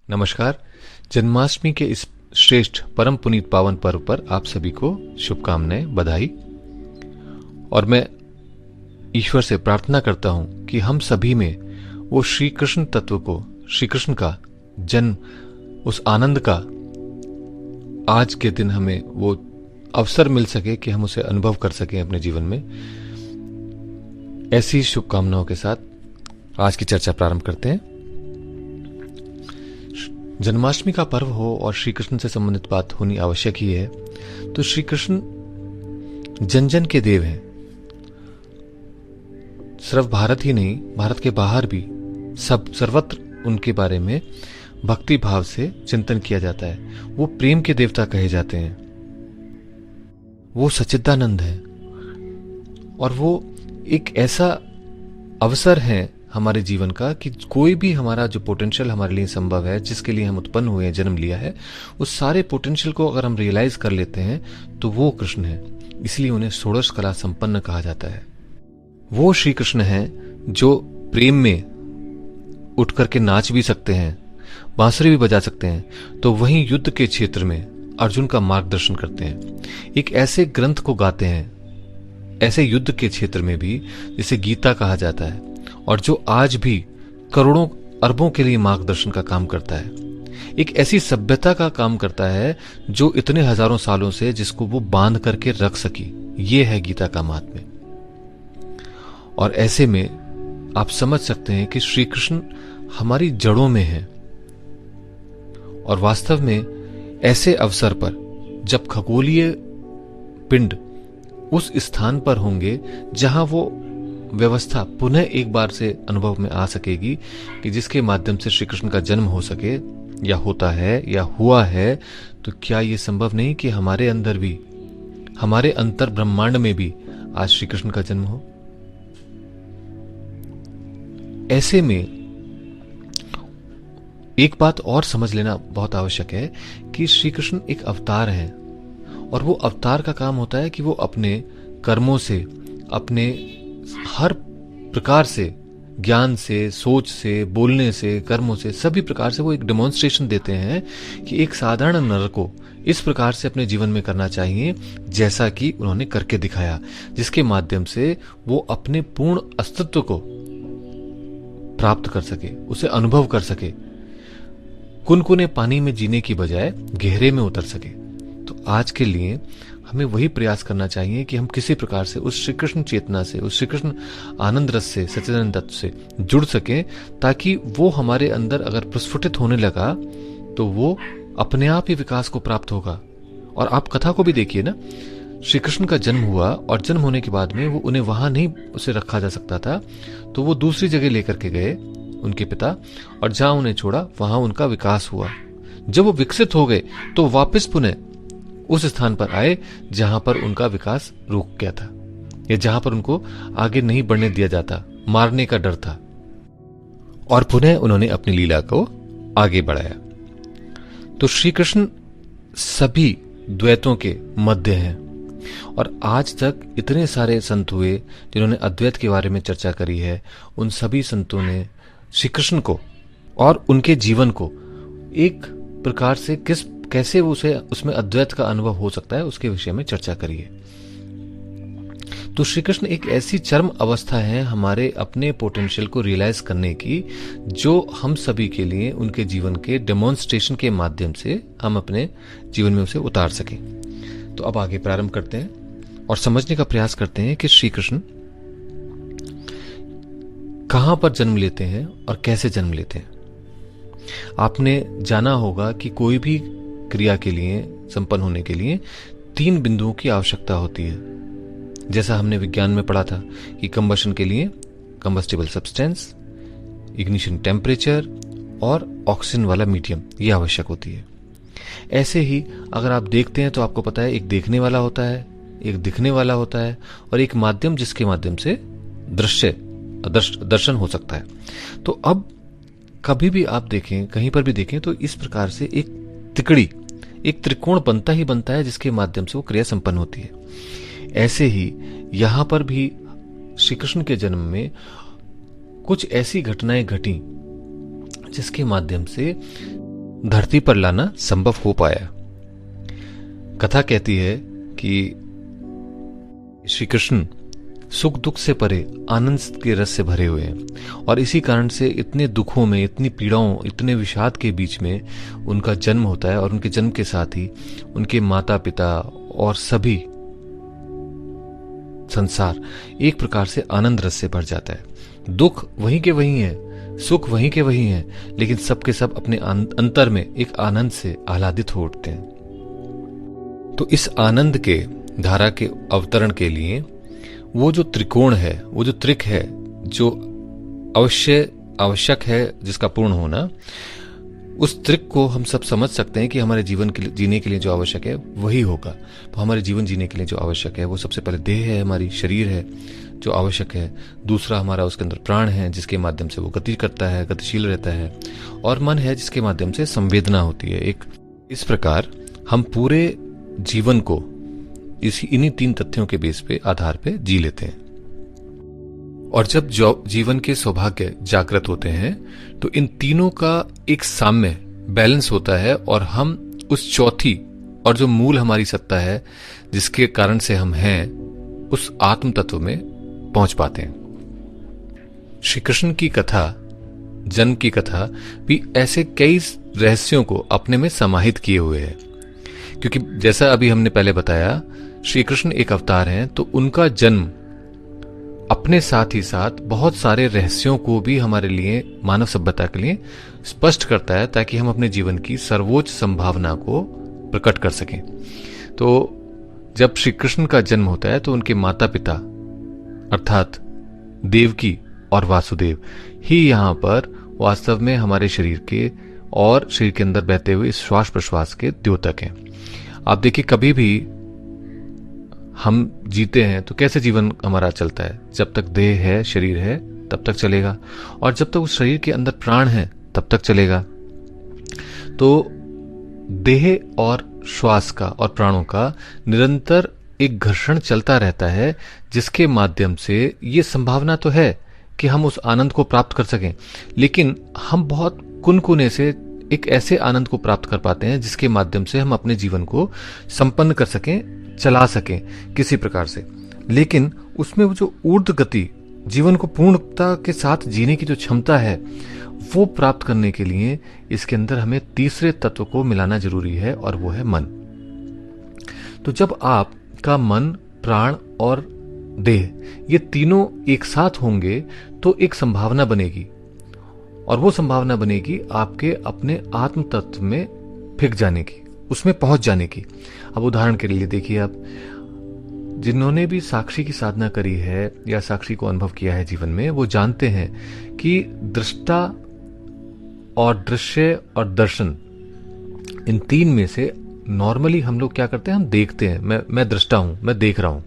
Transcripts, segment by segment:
नमस्कार। जन्माष्टमी के इस श्रेष्ठ परम पुनीत पावन पर्व पर आप सभी को शुभकामनाएं, बधाई। और मैं ईश्वर से प्रार्थना करता हूं कि हम सभी में वो श्री कृष्ण तत्व को, श्री कृष्ण का जन्म, उस आनंद का आज के दिन हमें वो अवसर मिल सके कि हम उसे अनुभव कर सकें अपने जीवन में। ऐसी शुभकामनाओं के साथ आज की चर्चा प्रारंभ करते हैं। जन्माष्टमी का पर्व हो और श्री कृष्ण से संबंधित बात होनी आवश्यक ही है। तो श्री कृष्ण जन जन के देव हैं। सिर्फ भारत ही नहीं, भारत के बाहर भी सर्वत्र उनके बारे में भक्ति भाव से चिंतन किया जाता है। वो प्रेम के देवता कहे जाते हैं। वो सच्चिदानंद है और वो एक ऐसा अवसर है हमारे जीवन का कि कोई भी हमारा जो पोटेंशियल हमारे लिए संभव है, जिसके लिए हम उत्पन्न हुए हैं, जन्म लिया है, उस सारे पोटेंशियल को अगर हम रियलाइज कर लेते हैं तो वो कृष्ण है। इसलिए उन्हें षोडश कला संपन्न कहा जाता है। वो श्री कृष्ण हैं जो प्रेम में उठ करके नाच भी सकते हैं, बांसुरी भी बजा सकते हैं, तो वहीं युद्ध के क्षेत्र में अर्जुन का मार्गदर्शन करते हैं। एक ऐसे ग्रंथ को गाते हैं, ऐसे युद्ध के क्षेत्र में भी, जिसे गीता कहा जाता है, और जो आज भी करोड़ों अरबों के लिए मार्गदर्शन का काम करता है। एक ऐसी सभ्यता का काम करता है जो इतने हजारों सालों से जिसको वो बांध करके रख सकी। ये है गीता का महात्म्य। और ऐसे में आप समझ सकते हैं कि श्री कृष्ण हमारी जड़ों में है। और वास्तव में ऐसे अवसर पर जब खगोलीय पिंड उस स्थान पर होंगे जहां वो व्यवस्था पुनः एक बार से अनुभव में आ सकेगी कि जिसके माध्यम से श्री कृष्ण का जन्म हो सके, या होता है या हुआ है, तो क्या यह संभव नहीं कि हमारे अंदर भी, हमारे अंतर ब्रह्मांड में भी आज श्री कृष्ण का जन्म हो। ऐसे में एक बात और समझ लेना बहुत आवश्यक है कि श्री कृष्ण एक अवतार है, और वो अवतार का काम होता है कि वो अपने कर्मों से, अपने हर प्रकार से, ज्ञान से, सोच से, बोलने से, कर्मों से, सभी प्रकार से वो एक डेमोन्स्ट्रेशन देते हैं कि एक साधारण नर को इस प्रकार से अपने जीवन में करना चाहिए जैसा कि उन्होंने करके दिखाया, जिसके माध्यम से वो अपने पूर्ण अस्तित्व को प्राप्त कर सके, उसे अनुभव कर सके, कुनकुने पानी में जीने की बजाय गहरे में उतर सके। तो आज के लिए हमें वही प्रयास करना चाहिए कि हम किसी प्रकार से उस श्री कृष्ण चेतना से, उस श्री कृष्ण आनंद रस से, सच्चिदानंद तत्व से जुड़ सकें, ताकि वो हमारे अंदर अगर प्रस्फुटित होने लगा तो वो अपने आप ही विकास को प्राप्त होगा। और आप कथा को भी देखिए ना, श्री कृष्ण का जन्म हुआ और जन्म होने के बाद में वो उन्हें वहां नहीं उसे रखा जा सकता था, तो वो दूसरी जगह लेकर के गए उनके पिता, और जहां उन्हें छोड़ा वहां उनका विकास हुआ। जब वो विकसित हो गए तो वापस पुनः उस स्थान पर आए जहां पर उनका विकास रुक गया था, या जहां पर उनको आगे नहीं बढ़ने दिया जाता, मारने का डर था, और पुनः उन्होंने अपनी लीला को आगे बढ़ाया। तो श्री कृष्ण सभी द्वैतों के मध्य हैं। और आज तक इतने सारे संत हुए जिन्होंने अद्वैत के बारे में चर्चा करी है, उन सभी संतों ने श्री कृष्ण को और उनके जीवन को एक प्रकार से कैसे उसे उसमें अद्वैत का अनुभव हो सकता है, उसके विषय में चर्चा करी है। तो श्री कृष्ण एक ऐसी चरम अवस्था है हमारे अपने पोटेंशियल को रियलाइज करने की, जो हम सभी के लिए उनके जीवन के डेमोन्स्ट्रेशन के माध्यम से हम अपने जीवन में उसे उतार सकें। तो अब आगे प्रारंभ करते हैं और समझने का प्रयास करते हैं कि श्री कृष्ण कहां पर जन्म लेते हैं और कैसे जन्म लेते हैं। आपने जाना होगा कि कोई भी क्रिया के लिए, संपन्न होने के लिए 3 बिंदुओं की आवश्यकता होती है। जैसा हमने विज्ञान में पढ़ा था कि कंबशन के लिए कंबस्टिबल सब्सटेंस, इग्निशन टेम्परेचर और ऑक्सीजन वाला मीडियम, ये आवश्यक होती है। ऐसे ही अगर आप देखते हैं तो आपको पता है, एक देखने वाला होता है, एक दिखने वाला होता है, और एक माध्यम जिसके माध्यम से दर्शन हो सकता है। तो अब कभी भी आप देखें, कहीं पर भी देखें, तो इस प्रकार से एक तिकड़ी, एक त्रिकोण बनता ही बनता है जिसके माध्यम से वो क्रिया संपन्न होती है। ऐसे ही यहां पर भी श्री कृष्ण के जन्म में कुछ ऐसी घटनाएं घटी जिसके माध्यम से धरती पर लाना संभव हो पाया। कथा कहती है कि श्री कृष्ण सुख दुख से परे आनंद के रस से भरे हुए हैं और इसी कारण से इतने दुखों में, इतनी पीड़ाओं, इतने विषाद के बीच में उनका जन्म होता है और उनके जन्म के साथ ही उनके माता पिता और सभी संसार एक प्रकार से आनंद रस से भर जाता है। दुख वहीं के वहीं है, सुख वहीं के वहीं है, लेकिन सबके सब अपने अंतर में एक आनंद से आह्लादित हो उठते हैं। तो इस आनंद के धारा के अवतरण के लिए वो जो त्रिकोण है, वो जो त्रिक है, जो आवश्यक है, जिसका पूर्ण होना, उस त्रिक को हम सब समझ सकते हैं कि हमारे जीवन के जीने के लिए जो आवश्यक है वही होगा। तो हमारे जीवन जीने के लिए जो आवश्यक है वो सबसे पहले देह है, हमारी शरीर है जो आवश्यक है। दूसरा हमारा उसके अंदर प्राण है जिसके माध्यम से वो गति करता है, गतिशील रहता है, और मन है जिसके माध्यम से संवेदना होती है। इस प्रकार हम पूरे जीवन को इन्हीं 3 तथ्यों के बेस पे, आधार पे जी लेते हैं। और जब जीवन के सौभाग्य जागृत होते हैं तो इन तीनों का एक साम्य बैलेंस होता है और हम उस चौथी और जो मूल हमारी सत्ता है जिसके कारण से हम हैं, उस आत्म तत्व में पहुंच पाते हैं। श्री कृष्ण की कथा, जन्म की कथा भी ऐसे कई रहस्यों को अपने में समाहित किए हुए है। क्योंकि जैसा अभी हमने पहले बताया, श्री कृष्ण एक अवतार हैं, तो उनका जन्म अपने साथ ही साथ बहुत सारे रहस्यों को भी हमारे लिए, मानव सभ्यता के लिए स्पष्ट करता है, ताकि हम अपने जीवन की सर्वोच्च संभावना को प्रकट कर सकें। तो जब श्री कृष्ण का जन्म होता है तो उनके माता पिता अर्थात देवकी और वासुदेव ही यहां पर वास्तव में हमारे शरीर के और शरीर के अंदर बहते हुए इस श्वास प्रश्वास के द्योतक हैं। आप देखिए, कभी भी हम जीते हैं तो कैसे जीवन हमारा चलता है? जब तक देह है, शरीर है, तब तक चलेगा, और जब तक उस शरीर के अंदर प्राण है तब तक चलेगा। तो देह और श्वास का और प्राणों का निरंतर एक घर्षण चलता रहता है, जिसके माध्यम से ये संभावना तो है कि हम उस आनंद को प्राप्त कर सकें, लेकिन हम बहुत कुनकुने से एक ऐसे आनंद को प्राप्त कर पाते हैं जिसके माध्यम से हम अपने जीवन को संपन्न कर सकें, चला सकें किसी प्रकार से। लेकिन उसमें वो जो ऊर्ध्व गति, जीवन को पूर्णता के साथ जीने की जो क्षमता है, वो प्राप्त करने के लिए इसके अंदर हमें तीसरे तत्व को मिलाना जरूरी है, और वो है मन। तो जब आपका मन, प्राण और देह ये तीनों एक साथ होंगे तो एक संभावना बनेगी, और वो संभावना बनेगी आपके अपने आत्म तत्व में फिक जाने की, उसमें पहुंच जाने की। अब उदाहरण के लिए देखिए, आप जिन्होंने भी साक्षी की साधना करी है या साक्षी को अनुभव किया है जीवन में, वो जानते हैं कि दृष्टा और दृश्य और दर्शन, इन 3 में से नॉर्मली हम लोग क्या करते हैं? हम देखते हैं, मैं दृष्टा हूं, मैं देख रहा हूं।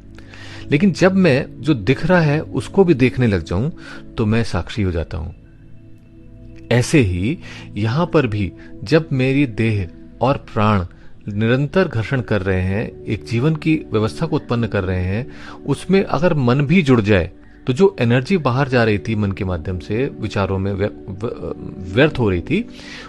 लेकिन जब मैं जो दिख रहा है उसको भी देखने लग जाऊं तो मैं साक्षी हो जाता हूं। ऐसे ही यहां पर भी जब मेरी देह और प्राण निरंतर घर्षण कर रहे हैं, एक जीवन की व्यवस्था को उत्पन्न कर रहे हैं, उसमें अगर मन भी जुड़ जाए तो जो एनर्जी बाहर जा रही थी मन के माध्यम से, विचारों में व्यर्थ हो रही थी,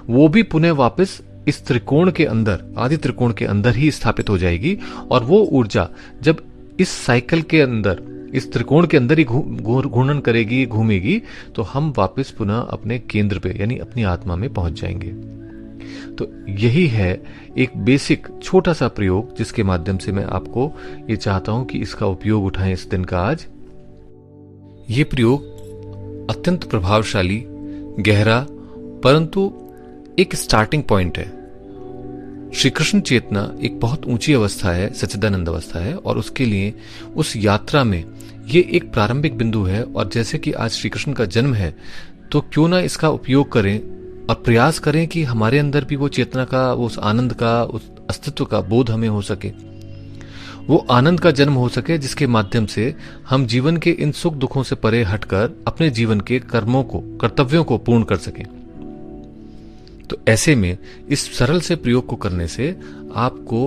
वो भी पुनः वापस इस त्रिकोण के अंदर, आदि त्रिकोण के अंदर ही स्थापित हो जाएगी। और वो ऊर्जा जब इस साइकिल के अंदर, इस त्रिकोण के अंदर ही घूर्णन करेगी, घूमेगी, तो हम वापस पुनः अपने केंद्र पे यानी अपनी आत्मा में पहुंच जाएंगे। तो यही है एक बेसिक छोटा सा प्रयोग, जिसके माध्यम से मैं आपको ये चाहता हूं कि इसका उपयोग उठाएं इस दिन का आज। ये प्रयोग अत्यंत प्रभावशाली, गहरा, परंतु एक स्टार्टिंग पॉइंट है। श्री कृष्ण चेतना एक बहुत ऊंची अवस्था है, सच्चिदानंद अवस्था है, और उसके लिए उस यात्रा में ये एक प्रारंभिक बिंदु है। और जैसे कि आज श्री कृष्ण का जन्म है, तो क्यों ना इसका उपयोग करें और प्रयास करें कि हमारे अंदर भी वो चेतना का, उस आनंद का, उस अस्तित्व का बोध हमें हो सके, वो आनंद का जन्म हो सके, जिसके माध्यम से हम जीवन के इन सुख दुखों से परे हटकर अपने जीवन के कर्मों को, कर्तव्यों को पूर्ण कर सकें। तो ऐसे में इस सरल से प्रयोग को करने से आपको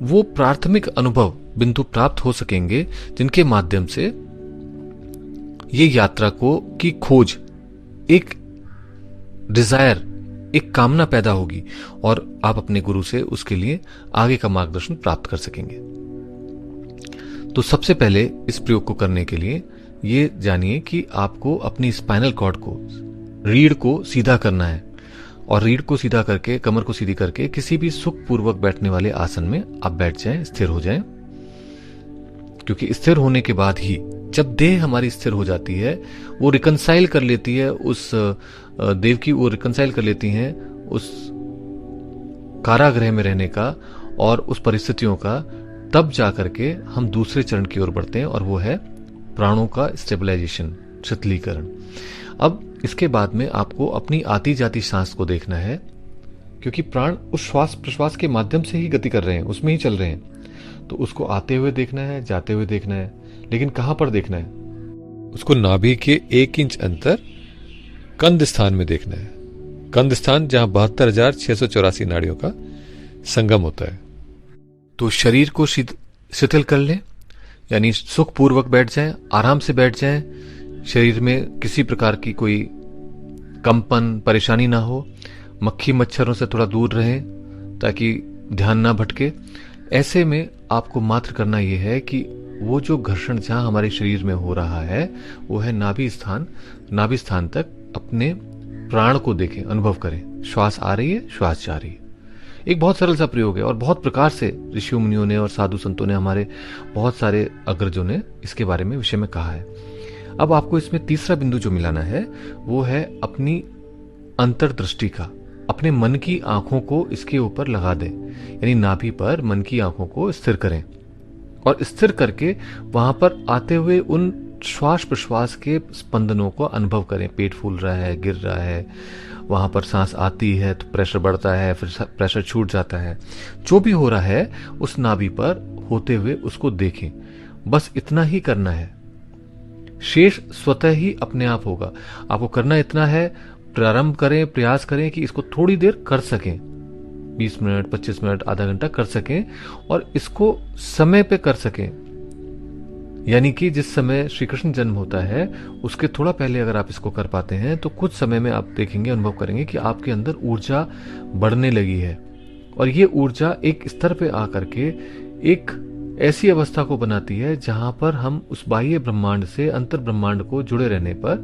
वो प्राथमिक अनुभव बिंदु प्राप्त हो सकेंगे, जिनके माध्यम से ये यात्रा को की खोज, एक डिजायर एक कामना पैदा होगी और आप अपने गुरु से उसके लिए आगे का मार्गदर्शन प्राप्त कर सकेंगे। तो सबसे पहले इस प्रयोग को करने के लिए ये जानिए कि आपको अपनी स्पाइनल कॉर्ड को, रीढ़ को सीधा करना है और रीढ़ को सीधा करके, कमर को सीधी करके किसी भी सुखपूर्वक बैठने वाले आसन में आप बैठ जाएं, स्थिर हो जाएं। क्योंकि स्थिर होने के बाद ही, जब देह हमारी स्थिर हो जाती है, वो रिकंसाइल कर लेती है उस देव की, वो रिकंसाइल कर लेती हैं उस कारागृह में रहने का और उस परिस्थितियों का, तब जाकर के हम दूसरे चरण की ओर बढ़ते हैं और वो है प्राणों का स्टेबलाइजेशन, शिथिलीकरण। अब इसके बाद में आपको अपनी आती जाती सांस को देखना है, क्योंकि प्राण उस श्वास प्रश्वास के माध्यम से ही गति कर रहे हैं, उसमें ही चल रहे हैं। तो उसको आते हुए देखना है, जाते हुए देखना है, लेकिन कहां पर देखना है? उसको नाभि के 1 इंच अंतर कंध स्थान में देखना है। कंध स्थान जहां 72,684 नाड़ियों का संगम होता है। तो शरीर को शिथिल कर लें, यानी सुखपूर्वक बैठ जाएं, आराम से बैठ जाएं, शरीर में किसी प्रकार की कोई कंपन, परेशानी ना हो, मक्खी मच्छरों से थोड़ा दूर रहें ताकि ध्यान ना भटके। ऐसे में आपको मात्र करना यह है कि वो जो घर्षण जहां हमारे शरीर में हो रहा है वो है नाभि स्थान। नाभि स्थान तक अपने प्राण को देखें, अनुभव करें। श्वास आ रही है, श्वास जा रही है। एक बहुत सरल सा प्रयोग है और बहुत प्रकार से ऋषियों मुनियों ने और साधु संतों ने, हमारे बहुत सारे अग्रजों ने इसके बारे में विषय में कहा है। अब आपको इसमें तीसरा बिंदु जो मिलाना है वो है अपनी अंतर्दृष्टि का। अपने मन की आंखों को इसके ऊपर लगा दें, यानी नाभि पर मन की आंखों को स्थिर करें और स्थिर करके वहां पर आते हुए उन श्वास प्रश्वास के स्पंदनों को अनुभव करें। पेट फूल रहा है, गिर रहा है, वहां पर सांस आती है तो प्रेशर बढ़ता है, फिर प्रेशर छूट जाता है। जो भी हो रहा है उस नाभि पर होते हुए उसको देखें। बस इतना ही करना है, शेष स्वतः ही अपने आप होगा। आपको करना इतना है, प्रारंभ करें, प्रयास करें कि इसको थोड़ी देर कर सकें, 20 मिनट, 25 मिनट, आधा घंटा कर सकें और इसको समय पे कर सकें। यानी कि जिस समय श्री कृष्ण जन्म होता है उसके थोड़ा पहले अगर आप इसको कर पाते हैं तो कुछ समय में आप देखेंगे, अनुभव करेंगे कि आपके अंदर ऊर्जा बढ़ने लगी है और ये ऊर्जा एक स्तर पे आकर के एक ऐसी अवस्था को बनाती है जहां पर हम उस बाह्य ब्रह्मांड से अंतर ब्रह्मांड को जुड़े रहने पर,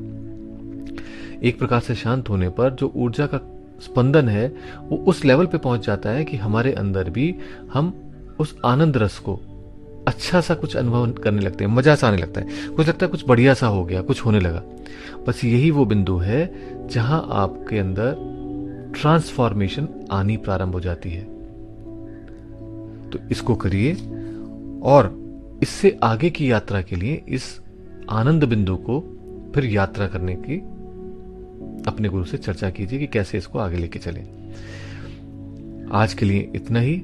एक प्रकार से शांत होने पर, जो ऊर्जा का स्पंदन है वो उस लेवल पे पहुंच जाता है कि हमारे अंदर भी हम उस आनंद रस को, अच्छा सा कुछ अनुभव करने लगते हैं, मजा सा आने लगता है, कुछ लगता है कुछ बढ़िया सा हो गया, कुछ होने लगा। बस यही वो बिंदु है जहां आपके अंदर ट्रांसफॉर्मेशन आनी प्रारंभ हो जाती है। तो इसको करिए और इससे आगे की यात्रा के लिए इस आनंद बिंदु को फिर यात्रा करने की अपने गुरु से चर्चा कीजिए कि कैसे इसको आगे लेके चलें। आज के लिए इतना ही।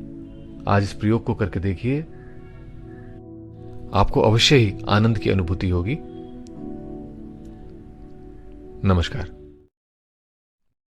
आज इस प्रयोग को करके देखिए, आपको अवश्य ही आनंद की अनुभूति होगी। नमस्कार।